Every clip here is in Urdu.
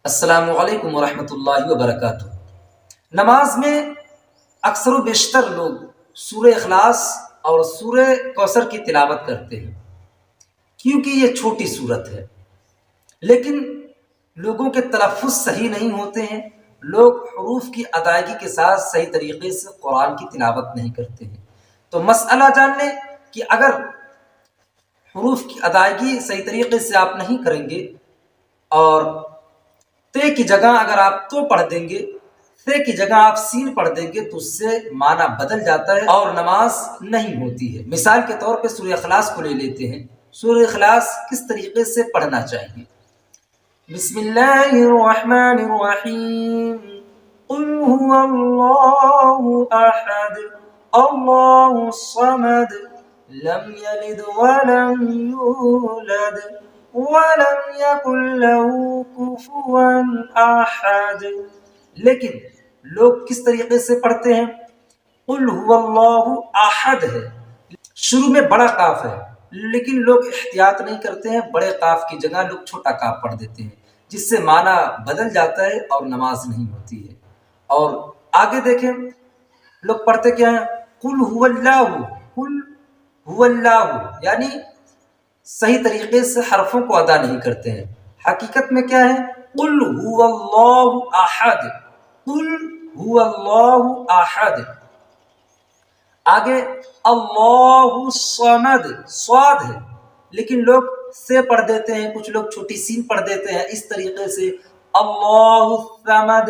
السلام علیکم ورحمۃ اللہ وبرکاتہ۔ نماز میں اکثر و بیشتر لوگ سورہ اخلاص اور سورہ کوثر کی تلاوت کرتے ہیں کیونکہ یہ چھوٹی سورت ہے، لیکن لوگوں کے تلفظ صحیح نہیں ہوتے ہیں۔ لوگ حروف کی ادائیگی کے ساتھ صحیح طریقے سے قرآن کی تلاوت نہیں کرتے ہیں۔ تو مسئلہ جان لیں کہ اگر حروف کی ادائیگی صحیح طریقے سے آپ نہیں کریں گے اور تے کی جگہ اگر آپ تو پڑھ دیں گے، تے کی جگہ آپ سین پڑھ دیں گے تو اس سے معنی بدل جاتا ہے اور نماز نہیں ہوتی ہے۔ مثال کے طور پہ سورہ اخلاص کو لے لیتے ہیں۔ سورہ اخلاص کس طریقے سے پڑھنا چاہیے؟ بسم اللہ الرحمن الرحیم، قل هو اللہ احد اللہ الصمد لم یلد ولم یولد وَلَمْ يَكُنْ لَهُ كُفُوًا أَحَدٌ۔ لیکن لوگ کس طریقے سے پڑھتے ہیں؟ قُلْ هُوَ اللَّهُ أَحَدٌ ہے، شروع میں بڑا قاف ہے، لیکن لوگ احتیاط نہیں کرتے ہیں، بڑے قاف کی جگہ لوگ چھوٹا قاف پڑھ دیتے ہیں، جس سے معنی بدل جاتا ہے اور نماز نہیں ہوتی ہے۔ اور آگے دیکھیں لوگ پڑھتے کیا ہیں؟ قُلْ هُوَ اللَّهُ، قُلْ هُوَ اللَّهُ، یعنی صحیح طریقے سے حرفوں کو ادا نہیں کرتے ہیں۔ حقیقت میں کیا ہے؟ قل هو اللہ احد، قل هو اللہ احد۔ آگے اللہ الصمد، صاد ہے لیکن لوگ سے پڑھ دیتے ہیں، کچھ لوگ چھوٹی سین پڑھ دیتے ہیں، اس طریقے سے اللہ الصمد،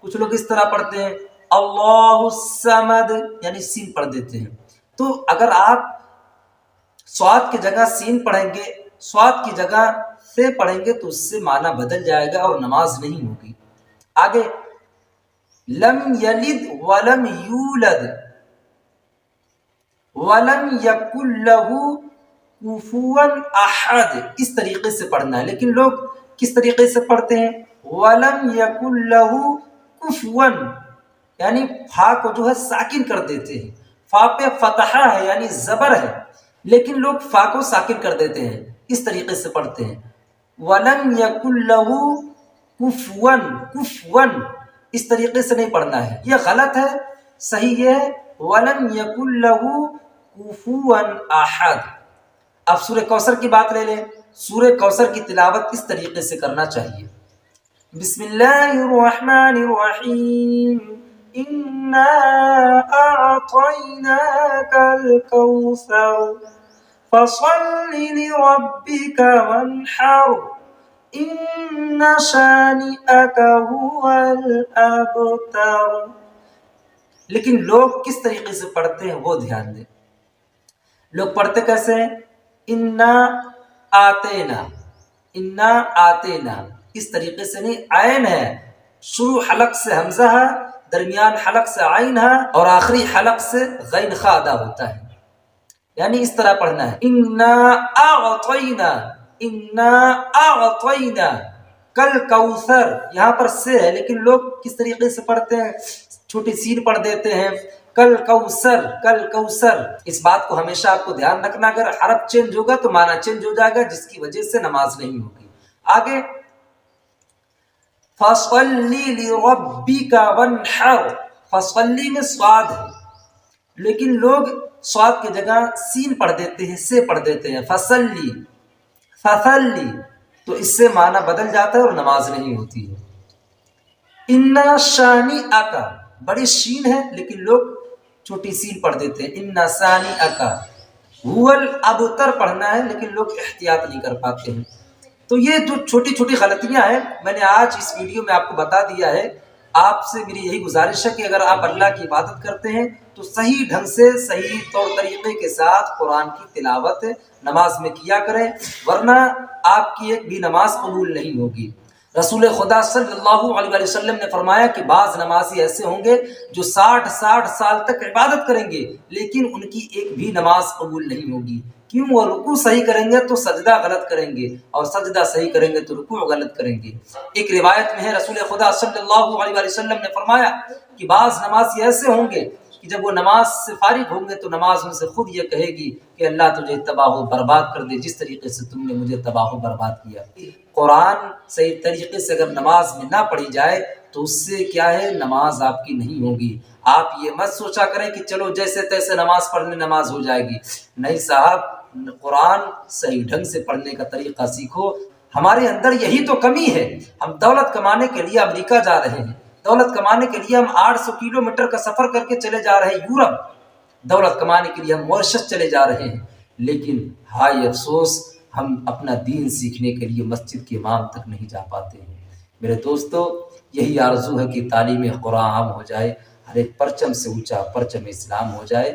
کچھ لوگ اس طرح پڑھتے ہیں اللہ الصمد، یعنی سین پڑھ دیتے ہیں۔ تو اگر آپ صاد کی جگہ سین پڑھیں گے، صاد کی جگہ سے پڑھیں گے تو اس سے معنی بدل جائے گا اور نماز نہیں ہوگی۔ آگے لم یلد ولم یولد ولم یکن لہ کفوا احد، اس طریقے سے پڑھنا ہے، لیکن لوگ کس طریقے سے پڑھتے ہیں؟ ولم یکن لہ کفوا، یعنی فا کو جو ہے ساکن کر دیتے ہیں، فا پہ فتحہ ہے یعنی زبر ہے، لیکن لوگ فا کو ساکن کر دیتے ہیں، اس طریقے سے پڑھتے ہیں وَلَمْ يَكُنْ لَهُ كُفُوًا، كُفُوًا، اس طریقے سے نہیں پڑھنا ہے، یہ غلط ہے۔ صحیح یہ ہے وَلَمْ يَكُنْ لَهُ كُفُوًا أَحَدٌ۔ اب سورہ کوثر کی بات لے لیں۔ سورہ کوثر کی تلاوت اس طریقے سے کرنا چاہیے۔ بسم اللہ الرحمن الرحیم، اِنَّا أَعْطَيْنَاكَ الْكَوْثَرَ فَصَلِّ لِرَبِّكَ وَانْحَرْ إِنَّ شَانِئَكَ هُوَ الْأَبْتَرُ۔ لیکن لوگ کس طریقے سے پڑھتے ہیں وہ دھیان دیں۔ لوگ پڑھتے کیسے ہیں؟ اِنَّا آتَيْنَا، اِنَّا آتَيْنَا، اس طریقے سے نہیں، عین ہے، شروع حلق سے حمزہ ہے، درمیان حلق سے عین ہے اور آخری حلق سے غین خا ادا ہوتا ہے، یعنی اس طرح پڑھنا ہے اِنَّا أَعْطَيْنَا، اِنَّا أَعْطَيْنَا کل کوثر، یہاں پر سے ہے لیکن لوگ کس طریقے سے پڑھتے ہیں؟ چھوٹی سین پڑھ دیتے ہیں، کل کوثر، کل کوثر۔ اس بات کو ہمیشہ آپ کو دھیان رکھنا، اگر حرف چینج ہوگا تو معنی چینج ہو جائے گا، جس کی وجہ سے نماز نہیں ہوگی۔ آگے فَصَلِّ لِرَبِّكَ وَانْحَرْ، فَصَلِّ میں صاد ہے لیکن لوگ صاد کی جگہ سین پڑھ دیتے ہیں، سے پڑھ دیتے ہیں، فَصَلِّ، فَصَلِّ، تو اس سے معنی بدل جاتا ہے اور نماز نہیں ہوتی ہے۔ اِنَّ شَانِئَكَ، بڑی شین ہے لیکن لوگ چھوٹی سین پڑھ دیتے ہیں، اِنَّ شَانِئَكَ هُوَ الْأَبْتَرُ پڑھنا ہے لیکن لوگ احتیاط نہیں کر پاتے ہیں۔ تو یہ جو چھوٹی چھوٹی غلطیاں ہیں میں نے آج اس ویڈیو میں آپ کو بتا دیا ہے۔ آپ سے میری یہی گزارش ہے کہ اگر آپ اللہ کی عبادت کرتے ہیں تو صحیح ڈھنگ سے، صحیح طور طریقے کے ساتھ قرآن کی تلاوت نماز میں کیا کریں، ورنہ آپ کی ایک بھی نماز قبول نہیں ہوگی۔ رسول خدا صلی اللہ علیہ وسلم نے فرمایا کہ بعض نمازی ایسے ہوں گے جو 60 سال تک عبادت کریں گے لیکن ان کی ایک بھی نماز قبول نہیں ہوگی۔ کیوں؟ وہ رکوع صحیح کریں گے تو سجدہ غلط کریں گے اور سجدہ صحیح کریں گے تو رکوع غلط کریں گے۔ ایک روایت میں ہے رسول خدا صلی اللہ علیہ وسلم نے فرمایا کہ بعض نمازی ایسے ہوں گے کہ جب وہ نماز سے فارغ ہوں گے تو نماز ان سے خود یہ کہے گی کہ اللہ تجھے تباہ و برباد کر دے جس طریقے سے تم نے مجھے تباہ و برباد کیا۔ قرآن صحیح طریقے سے اگر نماز میں نہ پڑھی جائے تو اس سے کیا ہے، نماز آپ کی نہیں ہوگی۔ آپ یہ مت سوچا کریں کہ چلو جیسے تیسے نماز پڑھنے نماز ہو جائے گی، نہیں صاحب، قرآن صحیح ڈھنگ سے پڑھنے کا طریقہ سیکھو۔ ہمارے اندر یہی تو کمی ہے، ہم دولت کمانے کے لیے امریکہ جا رہے ہیں، دولت کمانے کے لیے ہم 800 کلومیٹر کا سفر کر کے چلے جا رہے ہیں یورپ، دولت کمانے کے لیے ہم ماریشس چلے جا رہے ہیں، لیکن ہائے افسوس ہم اپنا دین سیکھنے کے لیے مسجد کے امام تک نہیں جا پاتے ہیں۔ میرے دوستو، یہی آرزو ہے کہ تعلیم قرآن عام ہو جائے، ہر ایک پرچم سے اونچا پرچم اسلام ہو جائے۔